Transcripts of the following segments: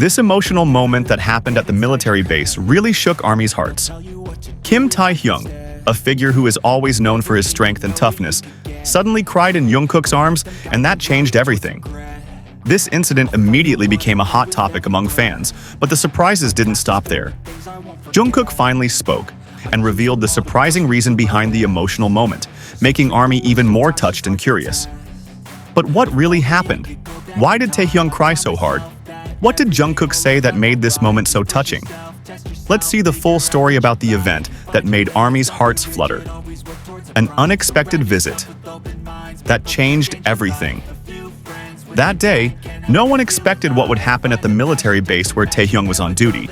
This emotional moment that happened at the military base really shook ARMY's hearts. Kim Taehyung, a figure who is always known for his strength and toughness, suddenly cried in Jungkook's arms, and that changed everything. This incident immediately became a hot topic among fans, but the surprises didn't stop there. Jungkook finally spoke and revealed the surprising reason behind the emotional moment, making ARMY even more touched and curious. But what really happened? Why did Taehyung cry so hard? What did Jungkook say that made this moment so touching? Let's see the full story about the event that made ARMY's hearts flutter. An unexpected visit that changed everything. That day, no one expected what would happen at the military base where Taehyung was on duty.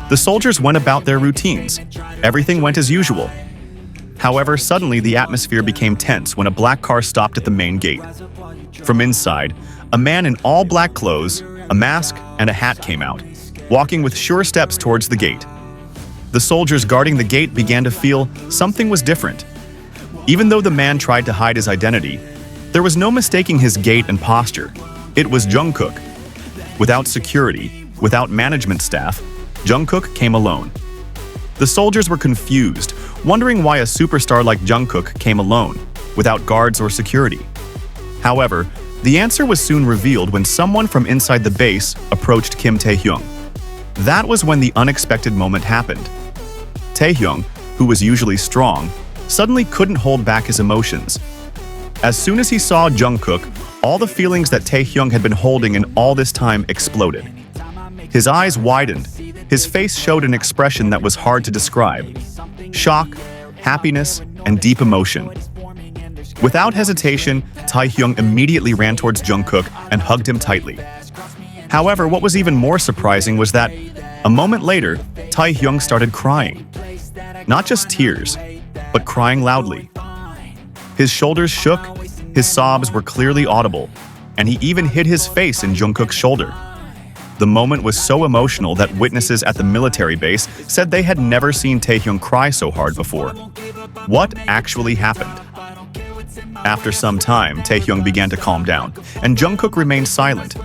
The soldiers went about their routines. Everything went as usual. However, suddenly the atmosphere became tense when a black car stopped at the main gate. From inside, a man in all black clothes, a mask, and a hat came out, walking with sure steps towards the gate. The soldiers guarding the gate began to feel something was different. Even though the man tried to hide his identity, there was no mistaking his gait and posture. It was Jungkook. Without security, without management staff, Jungkook came alone. The soldiers were confused, wondering why a superstar like Jungkook came alone, without guards or security. However, the answer was soon revealed when someone from inside the base approached Kim Taehyung. That was when the unexpected moment happened. Taehyung, who was usually strong, suddenly couldn't hold back his emotions. As soon as he saw Jungkook, all the feelings that Taehyung had been holding in all this time exploded. His eyes widened. His face showed an expression that was hard to describe. Shock, happiness, and deep emotion. Without hesitation, Taehyung immediately ran towards Jungkook and hugged him tightly. However, what was even more surprising was that, a moment later, Taehyung started crying. Not just tears, but crying loudly. His shoulders shook, his sobs were clearly audible, and he even hid his face in Jungkook's shoulder. The moment was so emotional that witnesses at the military base said they had never seen Taehyung cry so hard before. What actually happened? After some time, Taehyung began to calm down, and Jungkook remained silent,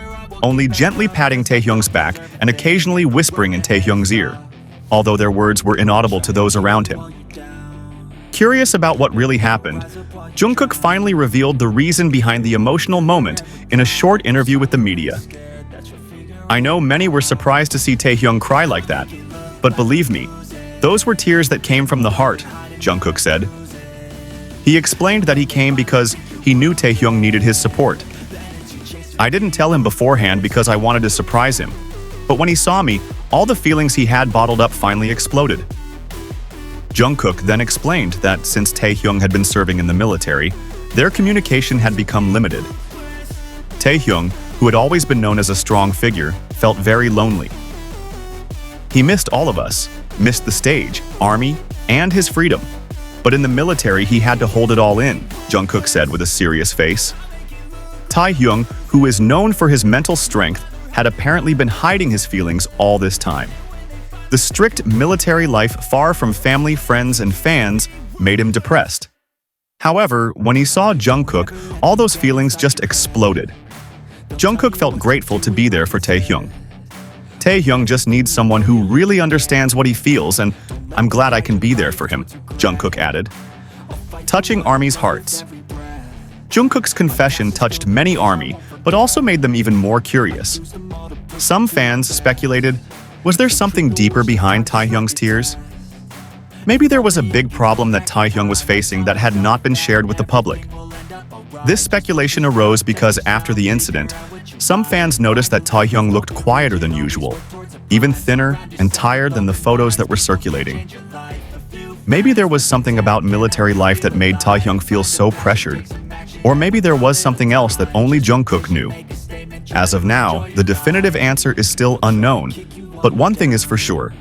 only gently patting Taehyung's back and occasionally whispering in Taehyung's ear, although their words were inaudible to those around him. Curious about what really happened, Jungkook finally revealed the reason behind the emotional moment in a short interview with the media. I know many were surprised to see Taehyung cry like that, but believe me, those were tears that came from the heart, Jungkook said. He explained that he came because he knew Taehyung needed his support. I didn't tell him beforehand because I wanted to surprise him, but when he saw me, all the feelings he had bottled up finally exploded. Jungkook then explained that since Taehyung had been serving in the military, their communication had become limited. Taehyung, who had always been known as a strong figure, felt very lonely. He missed all of us, missed the stage, ARMY, and his freedom. But in the military, he had to hold it all in, Jungkook said with a serious face. Taehyung, who is known for his mental strength, had apparently been hiding his feelings all this time. The strict military life far from family, friends, and fans made him depressed. However, when he saw Jungkook, all those feelings just exploded. Jungkook felt grateful to be there for Taehyung. Taehyung just needs someone who really understands what he feels, and I'm glad I can be there for him, Jungkook added. Touching ARMY's hearts. Jungkook's confession touched many ARMY, but also made them even more curious. Some fans speculated, was there something deeper behind Taehyung's tears? Maybe there was a big problem that Taehyung was facing that had not been shared with the public. This speculation arose because after the incident, some fans noticed that Taehyung looked quieter than usual, even thinner and tired than the photos that were circulating. Maybe there was something about military life that made Taehyung feel so pressured, or maybe there was something else that only Jungkook knew. As of now, the definitive answer is still unknown, but one thing is for sure.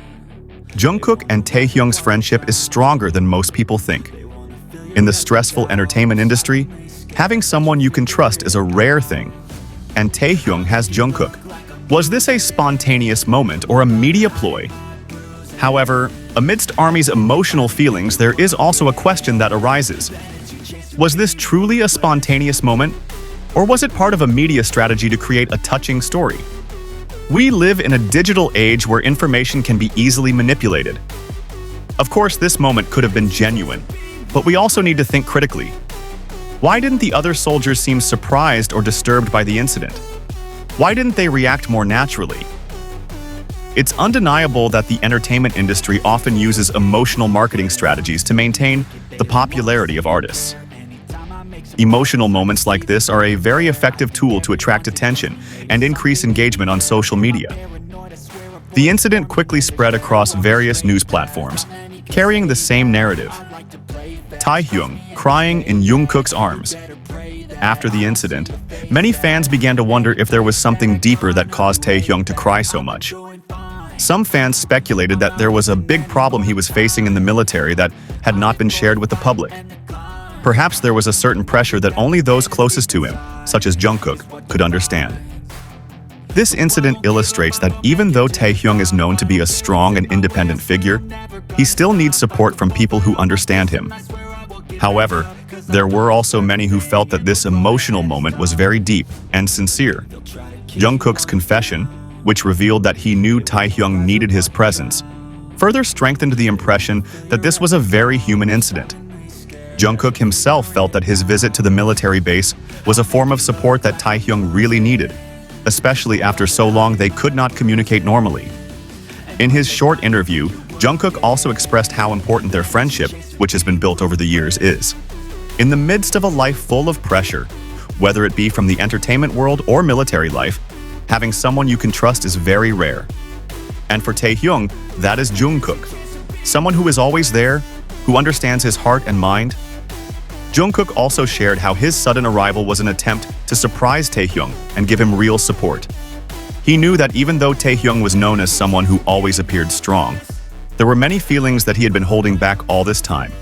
Jungkook and Taehyung's friendship is stronger than most people think. In the stressful entertainment industry, having someone you can trust is a rare thing, and Taehyung has Jungkook. Was this a spontaneous moment or a media ploy? However, amidst ARMY's emotional feelings, there is also a question that arises. Was this truly a spontaneous moment, or was it part of a media strategy to create a touching story? We live in a digital age where information can be easily manipulated. Of course, this moment could have been genuine, but we also need to think critically. Why didn't the other soldiers seem surprised or disturbed by the incident? Why didn't they react more naturally? It's undeniable that the entertainment industry often uses emotional marketing strategies to maintain the popularity of artists. Emotional moments like this are a very effective tool to attract attention and increase engagement on social media. The incident quickly spread across various news platforms, carrying the same narrative. Taehyung crying in Jungkook's arms. After the incident, many fans began to wonder if there was something deeper that caused Taehyung to cry so much. Some fans speculated that there was a big problem he was facing in the military that had not been shared with the public. Perhaps there was a certain pressure that only those closest to him, such as Jungkook, could understand. This incident illustrates that even though Taehyung is known to be a strong and independent figure, he still needs support from people who understand him. However, there were also many who felt that this emotional moment was very deep and sincere. Jungkook's confession, which revealed that he knew Taehyung needed his presence, further strengthened the impression that this was a very human incident. Jungkook himself felt that his visit to the military base was a form of support that Taehyung really needed, especially after so long they could not communicate normally. In his short interview, Jungkook also expressed how important their friendship, which has been built over the years, is. In the midst of a life full of pressure, whether it be from the entertainment world or military life, having someone you can trust is very rare. And for Taehyung, that is Jungkook, someone who is always there, who understands his heart and mind. Jungkook also shared how his sudden arrival was an attempt to surprise Taehyung and give him real support. He knew that even though Taehyung was known as someone who always appeared strong, there were many feelings that he had been holding back all this time.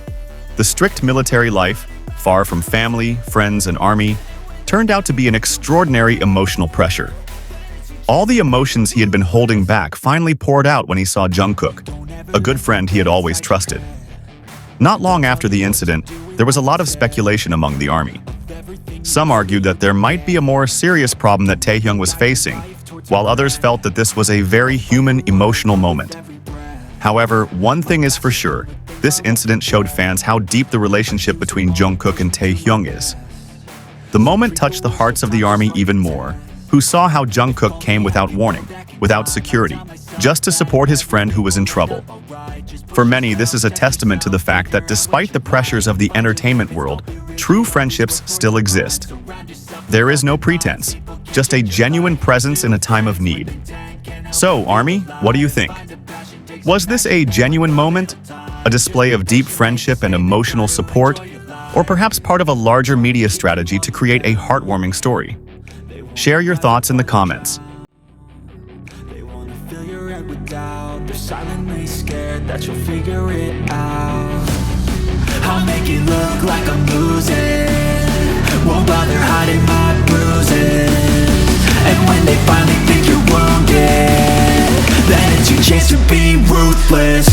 The strict military life, far from family, friends, and army, turned out to be an extraordinary emotional pressure. All the emotions he had been holding back finally poured out when he saw Jungkook, a good friend he had always trusted. Not long after the incident, there was a lot of speculation among the army. Some argued that there might be a more serious problem that Taehyung was facing, while others felt that this was a very human, emotional moment. However, one thing is for sure, this incident showed fans how deep the relationship between Jungkook and Taehyung is. The moment touched the hearts of the army even more, who saw how Jungkook came without warning, without security, just to support his friend who was in trouble. For many, this is a testament to the fact that despite the pressures of the entertainment world, true friendships still exist. There is no pretense, just a genuine presence in a time of need. So, Army, what do you think? Was this a genuine moment? A display of deep friendship and emotional support? Or perhaps part of a larger media strategy to create a heartwarming story? Share your thoughts in the comments. They wanna fill your head with doubt. They're silently scared that you'll figure it out. I'll make it look like I'm losing. Won't bother hiding my bruises. And when they finally think you're wounded, then it's your chance to be ruthless.